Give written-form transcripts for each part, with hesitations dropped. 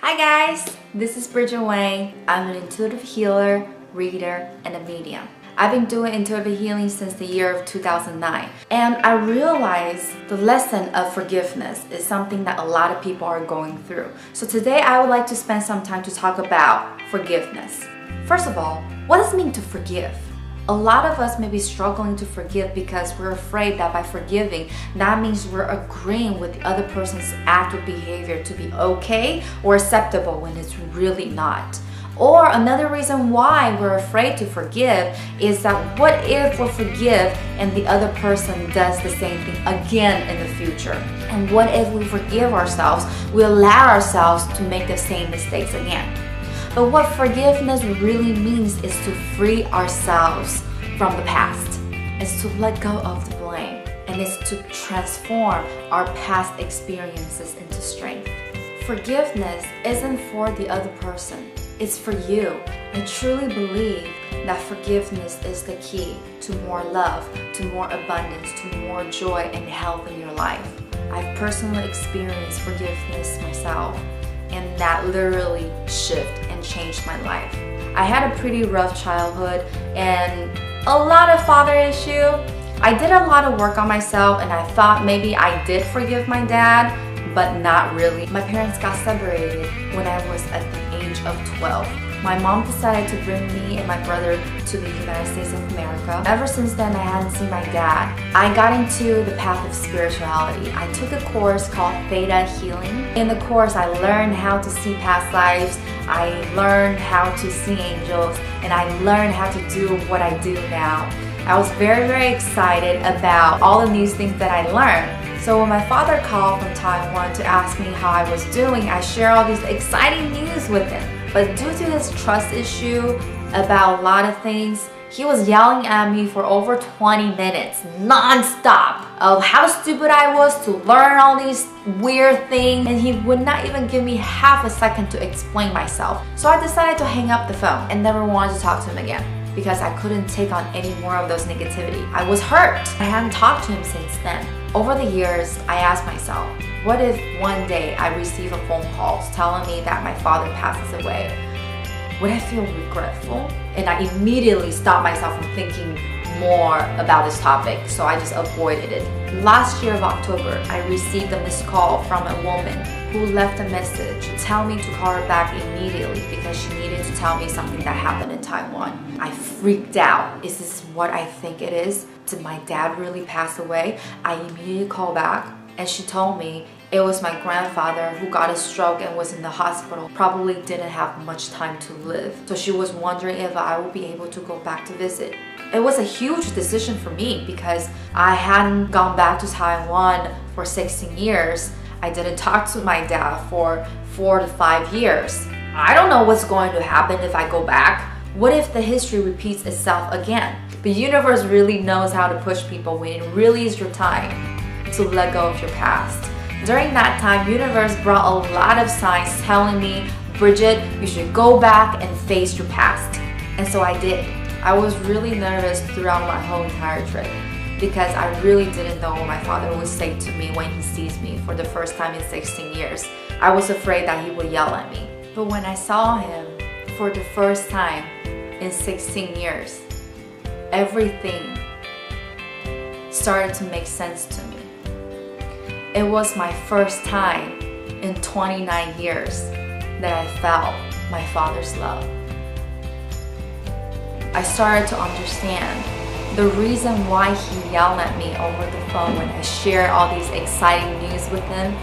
Hi guys, this is Bridget Wang. I'm an intuitive healer, reader, and a medium. I've been doing intuitive healing since the year of 2009, and I realized the lesson of forgiveness is something that a lot of people are going through. So today I would like to spend some time to talk about forgiveness. First of all, what does it mean to forgive? A lot of us may be struggling to forgive because we're afraid that by forgiving, that means we're agreeing with the other person's act or behavior to be okay or acceptable when it's really not. Or another reason why we're afraid to forgive is that what if we forgive and the other person does the same thing again in the future? And what if we forgive ourselves, we allow ourselves to make the same mistakes again? But what forgiveness really means is to free ourselves from the past. It's to let go of the blame. And it's to transform our past experiences into strength. Forgiveness isn't for the other person. It's for you. I truly believe that forgiveness is the key to more love, to more abundance, to more joy and health in your life. I've personally experienced forgiveness myself, and that literally shifted and changed my life. I had a pretty rough childhood and a lot of father issue. I did a lot of work on myself and I thought maybe I did forgive my dad, but not really. My parents got separated when I was at the age of 12. My mom decided to bring me and my brother to the United States of America. Ever since then, I hadn't seen my dad. I got into the path of spirituality. I took a course called Theta Healing. In the course, I learned how to see past lives. I learned how to see angels, and I learned how to do what I do now. I was very excited about all the new things that I learned. So when my father called from Taiwan to ask me how I was doing, I shared all these exciting news with him. But due to his trust issue about a lot of things, he was yelling at me for over 20 minutes, non-stop, of how stupid I was to learn all these weird things, and he would not even give me half a second to explain myself. So I decided to hang up the phone and never wanted to talk to him again, because I couldn't take on any more of those negativity. I was hurt. I hadn't talked to him since then. Over the years, I asked myself, what if one day I receive a phone call telling me that my father passes away? Would I feel regretful? And I immediately stopped myself from thinking more about this topic, so I just avoided it. Last year of October, I received a missed call from a woman who left a message to tell me to call her back immediately because she needed to tell me something that happened in Taiwan. I freaked out. Is this what I think it is? Did my dad really pass away? I immediately called back, and she told me it was my grandfather who got a stroke and was in the hospital. Probably didn't have much time to live. So she was wondering if I would be able to go back to visit. It was a huge decision for me because I hadn't gone back to Taiwan for 16 years. I didn't talk to my dad for 4 to 5 years. I don't know what's going to happen if I go back. What if the history repeats itself again? The universe really knows how to push people when it really is your time to let go of your past. During that time, universe brought a lot of signs telling me, Bridget, you should go back and face your past. And so I did. I was really nervous throughout my whole entire trip because I really didn't know what my father would say to me when he sees me for the first time in 16 years. I was afraid that he would yell at me. But when I saw him for the first time in 16 years, everything started to make sense to me. It was my first time in 29 years that I felt my father's love. I started to understand the reason why he yelled at me over the phone when I shared all these exciting news with him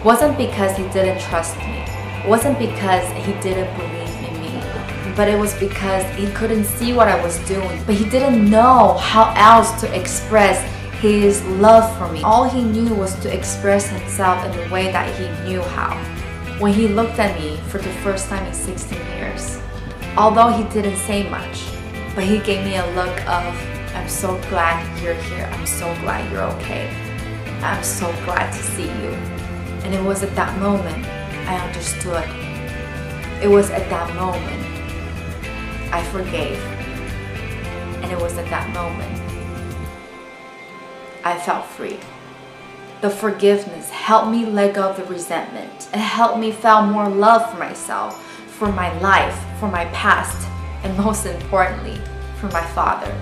wasn't because he didn't trust me. It wasn't because he didn't believe in me, but it was because he couldn't see what I was doing, but he didn't know how else to express his love for me. All he knew was to express himself in the way that he knew how. When he looked at me for the first time in 16 years, although he didn't say much, but he gave me a look of, I'm so glad you're here. I'm so glad you're okay. I'm so glad to see you. And it was at that moment I understood. It was at that moment I forgave. And it was at that moment I felt free. The forgiveness helped me let go of the resentment. It helped me feel more love for myself, for my life, for my past, and most importantly, for my father.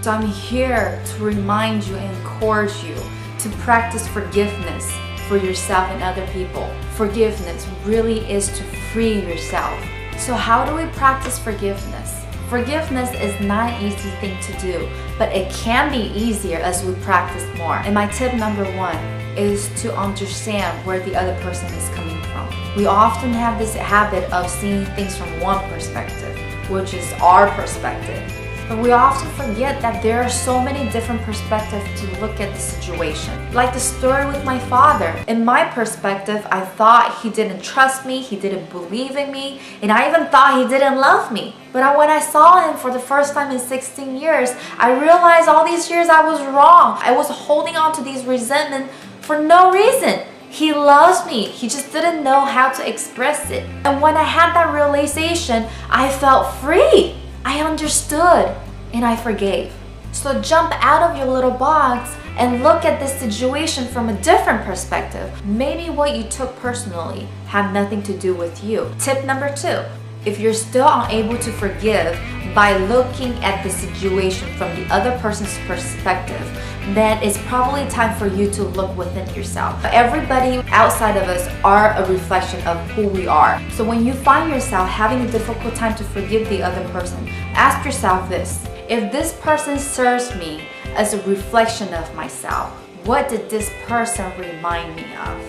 So I'm here to remind you and encourage you to practice forgiveness for yourself and other people. Forgiveness really is to free yourself. So how do we practice forgiveness? Forgiveness is not an easy thing to do, but it can be easier as we practice more. And my tip number one is to understand where the other person is coming from. We often have this habit of seeing things from one perspective, which is our perspective. But we often forget that there are so many different perspectives to look at the situation. Like the story with my father. In my perspective, I thought he didn't trust me, he didn't believe in me, and I even thought he didn't love me. But when I saw him for the first time in 16 years, I realized all these years I was wrong. I was holding on to these resentment for no reason. He loves me, he just didn't know how to express it. And when I had that realization, I felt free. I understood and I forgave. So jump out of your little box and look at this situation from a different perspective. Maybe what you took personally had nothing to do with you. Tip number two, if you're still unable to forgive by looking at the situation from the other person's perspective, then it's probably time for you to look within yourself. Everybody outside of us are a reflection of who we are. So when you find yourself having a difficult time to forgive the other person, ask yourself this: if this person serves me as a reflection of myself, what did this person remind me of?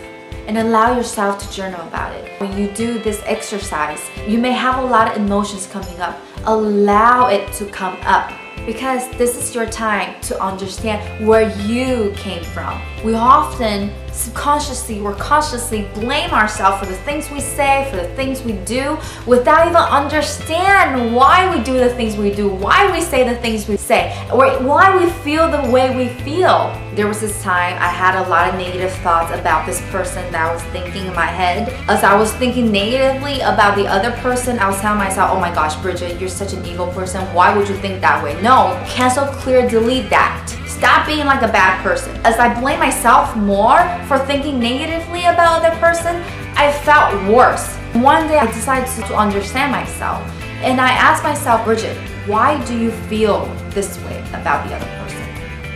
And allow yourself to journal about it. When you do this exercise, you may have a lot of emotions coming up. Allow it to come up, because this is your time to understand where you came from. We often subconsciously or consciously blame ourselves for the things we say, for the things we do, without even understand why we do the things we do, why we say the things we say, or why we feel the way we feel. There was this time I had a lot of negative thoughts about this person that I was thinking in my head. As I was thinking negatively about the other person, I was telling myself, oh my gosh, Bridget, you're such an evil person. Why would you think that way? No, cancel, clear, delete that. Stop being like a bad person. As I blame myself more for thinking negatively about other person, I felt worse. One day I decided to understand myself, and I asked myself, Bridget, why do you feel this way about the other person?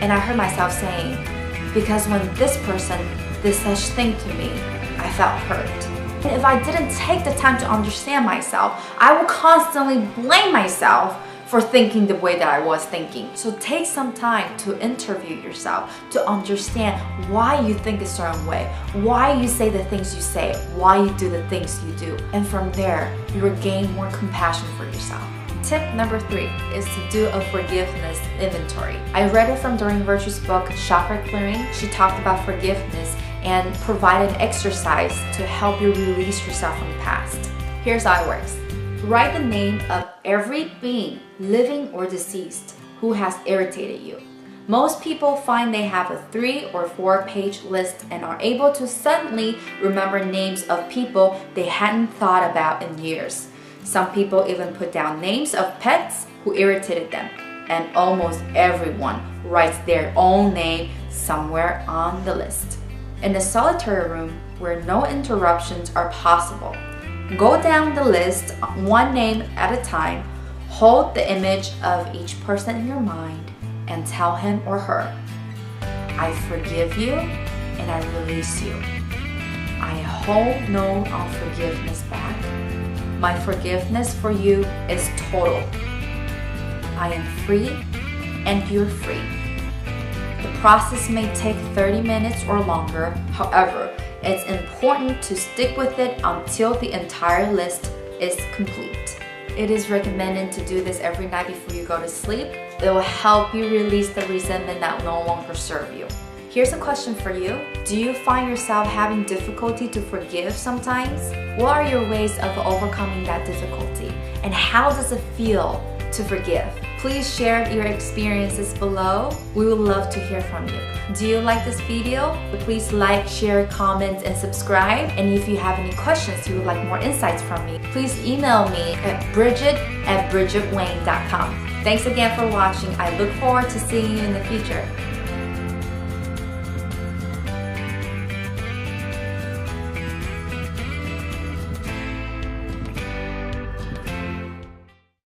And I heard myself saying, because when this person did such thing to me, I felt hurt. And if I didn't take the time to understand myself, I would constantly blame myself for thinking the way that I was thinking. So take some time to interview yourself, to understand why you think a certain way, why you say the things you say, why you do the things you do. And from there, you will gain more compassion for yourself. Tip number three is to do a forgiveness inventory. I read it from Doreen Virtue's book, Chakra Clearing. She talked about forgiveness and provided an exercise to help you release yourself from the past. Here's how it works. Write the name of every being, living or deceased, who has irritated you. Most people find they have a 3 or 4 page list and are able to suddenly remember names of people they hadn't thought about in years. Some people even put down names of pets who irritated them, and almost everyone writes their own name somewhere on the list. In a solitary room where no interruptions are possible, go down the list one name at a time, hold the image of each person in your mind, and tell him or her, I forgive you and I release you. I hold no unforgiveness back. My forgiveness for you is total. I am free and you're free. The process may take 30 minutes or longer. However, it's important to stick with it until the entire list is complete. It is recommended to do this every night before you go to sleep. It will help you release the resentment that no longer serves you. Here's a question for you. Do you find yourself having difficulty to forgive sometimes? What are your ways of overcoming that difficulty? And how does it feel to forgive? Please share your experiences below. We would love to hear from you. Do you like this video? Please like, share, comment, and subscribe. And if you have any questions, you would like more insights from me, please email me at bridget@bridgetwayne.com. Thanks again for watching. I look forward to seeing you in the future.